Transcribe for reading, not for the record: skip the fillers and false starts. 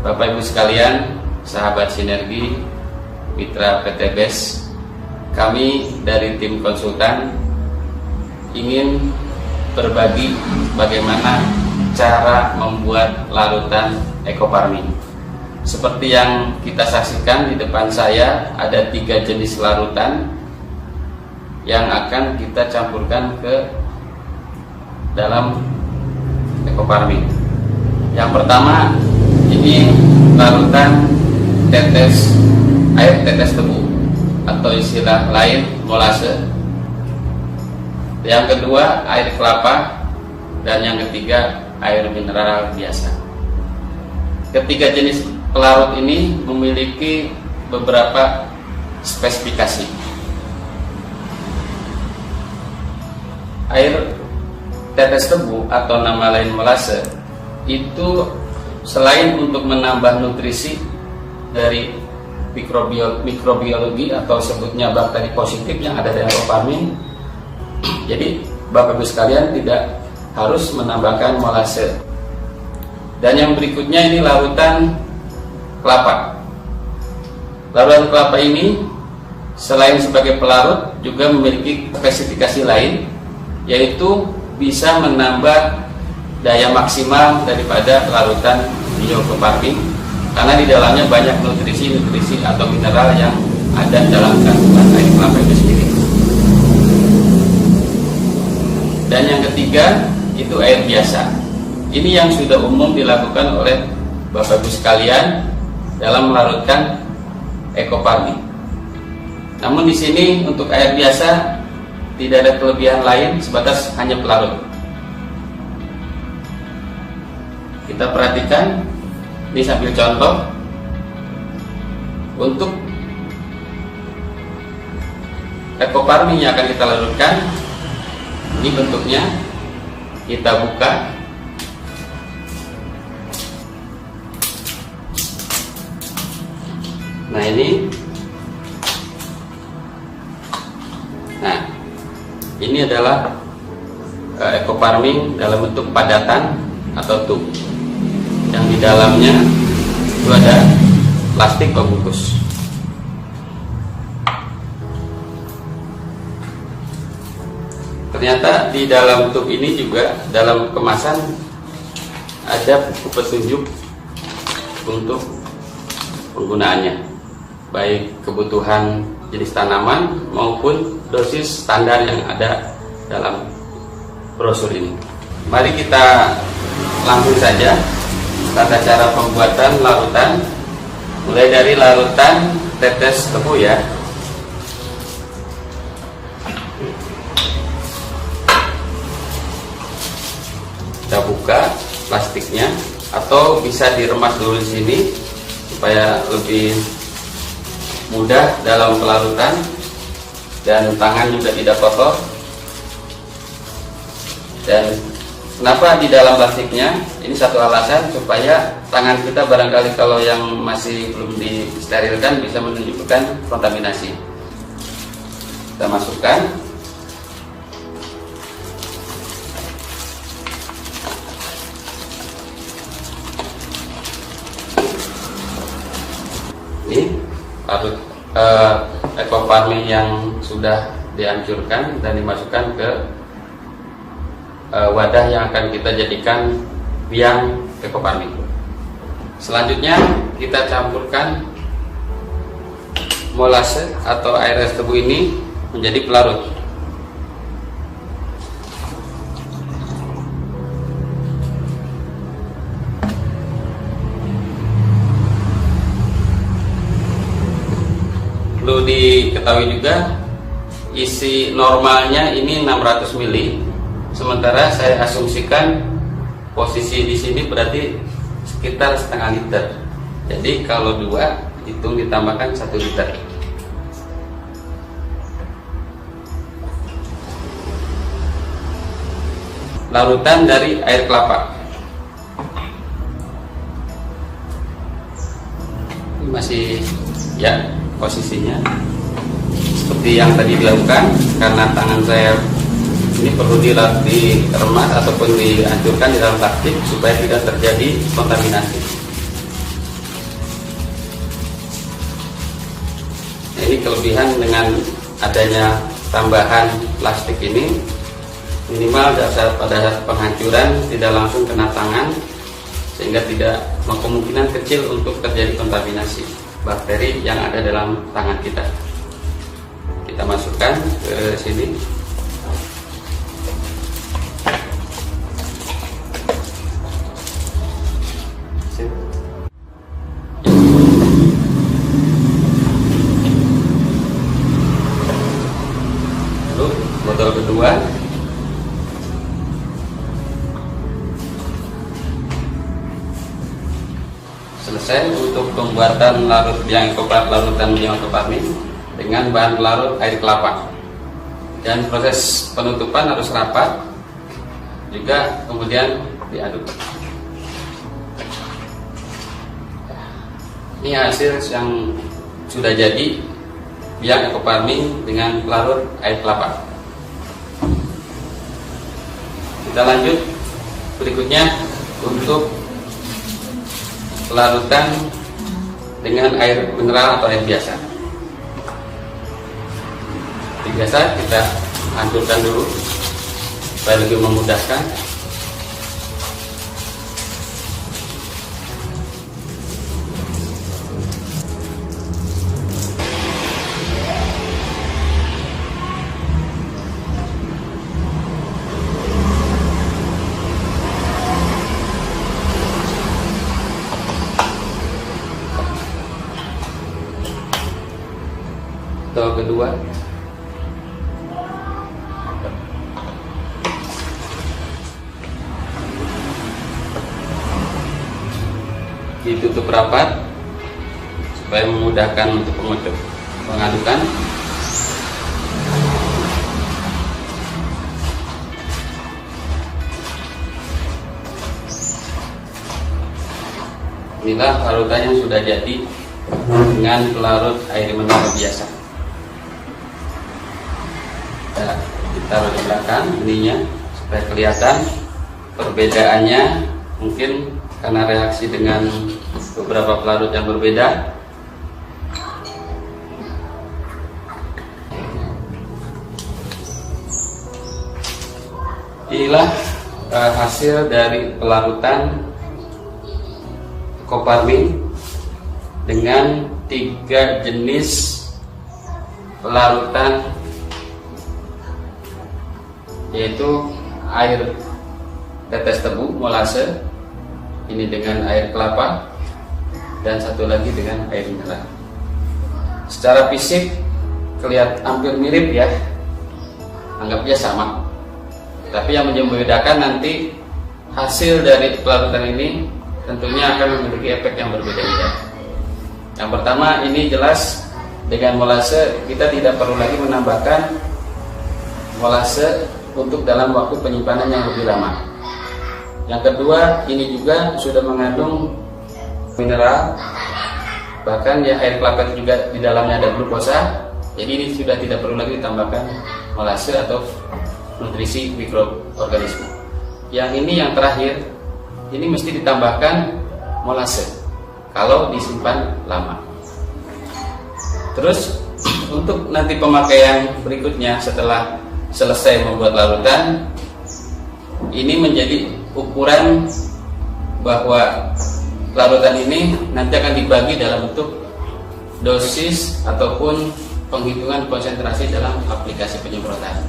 Bapak Ibu sekalian, sahabat Sinergi, mitra PT BES, kami dari tim konsultan ingin berbagi bagaimana cara membuat larutan ekofarming. Seperti yang kita saksikan di depan saya, ada 3 jenis larutan yang akan kita campurkan ke dalam ekofarming. Yang pertama, ini larutan air tetes tebu atau istilah lain molase. Yang kedua, air kelapa, dan yang ketiga, air mineral biasa. Ketiga jenis pelarut ini memiliki beberapa spesifikasi. Air tetes tebu atau nama lain molase itu selain untuk menambah nutrisi dari mikrobiologi atau sebutnya bakteri positif yang ada dalam ekofarming, jadi Bapak Ibu sekalian tidak harus menambahkan molase. Dan yang berikutnya ini larutan kelapa. Larutan kelapa ini selain sebagai pelarut juga memiliki spesifikasi lain, yaitu bisa menambah daya maksimal daripada larutan biofarming karena di dalamnya banyak nutrisi atau mineral yang ada dalam kandungan air kelapa itu sendiri. Dan yang ketiga itu air biasa. Ini yang sudah umum dilakukan oleh Bapak Ibu sekalian dalam melarutkan ekofarming. Namun di sini untuk air biasa tidak ada kelebihan lain sebatas hanya pelarut. Kita perhatikan, ini sambil contoh untuk ekofarming yang akan kita larutkan. Ini bentuknya, kita buka. Nah ini adalah ekofarming dalam bentuk padatan atau tub, yang di dalamnya itu ada plastik pembungkus. Ternyata di dalam tub ini juga dalam kemasan ada petunjuk untuk penggunaannya, baik kebutuhan jenis tanaman maupun dosis standar yang ada dalam brosur ini. Mari kita langsung saja tata cara pembuatan larutan, mulai dari larutan tetes tebu ya. Kita buka plastiknya atau bisa diremas dulu di sini supaya lebih mudah dalam pelarutan dan tangan juga tidak kotor. Dan kenapa di dalam plastiknya? Ini satu alasan supaya tangan kita barangkali kalau yang masih belum disterilkan bisa menunjukkan kontaminasi. Kita masukkan. Ini larut ekofarming yang sudah dihancurkan dan dimasukkan ke wadah yang akan kita jadikan biang ekofarming. Selanjutnya kita campurkan molase atau air es tebu ini menjadi pelarut. Perlu diketahui juga isi normalnya ini 600 ml. Sementara saya asumsikan posisi di sini berarti sekitar setengah liter. Jadi kalau 2 hitung ditambahkan 1 liter. Larutan dari air kelapa. Ini masih ya posisinya seperti yang tadi dilakukan, karena tangan saya ini perlu diremas ataupun dihancurkan di dalam plastik supaya tidak terjadi kontaminasi. ini kelebihan dengan adanya tambahan plastik ini, minimal pada saat penghancuran tidak langsung kena tangan, sehingga tidak kemungkinan kecil untuk terjadi kontaminasi bakteri yang ada dalam tangan kita. Kita masukkan ke sini. Lalu botol kedua. Selesai untuk pembuatan larutan minyak ekoparmin dengan bahan pelarut air kelapa, dan proses penutupan harus rapat juga, kemudian diaduk. Ini hasil yang sudah jadi minyak ekoparmin dengan pelarut air kelapa. Kita lanjut berikutnya untuk pelarutan dengan air mineral atau air biasa. Biasa kita hancurkan dulu supaya lebih memudahkan. Botol kedua. Ditutup rapat supaya memudahkan untuk pengadukan. Inilah larutan yang sudah jadi dengan pelarut air mineral biasa. Kita taruh di belakang ininya supaya kelihatan perbedaannya, mungkin karena reaksi dengan beberapa pelarut yang berbeda. Inilah hasil dari pelarutan ekoparmin dengan 3 jenis pelarutan, yaitu air tetes tebu molase, ini dengan air kelapa, dan satu lagi dengan air mineral. Secara fisik kelihatan hampir mirip ya, anggapnya sama. Tapi yang membedakan nanti hasil dari pelarutan ini tentunya akan memiliki efek yang berbeda-beda. Yang pertama, ini jelas dengan molase kita tidak perlu lagi menambahkan molase untuk dalam waktu penyimpanan yang lebih lama. Yang kedua, ini juga sudah mengandung mineral, bahkan ya air kelapa itu juga di dalamnya ada glukosa. Jadi ini sudah tidak perlu lagi ditambahkan molase atau nutrisi mikroorganisme. Yang ini yang terakhir, ini mesti ditambahkan molase kalau disimpan lama. Terus untuk nanti pemakaian berikutnya setelah selesai membuat larutan, ini menjadi ukuran bahwa larutan ini nanti akan dibagi dalam bentuk dosis ataupun penghitungan konsentrasi dalam aplikasi penyemprotan.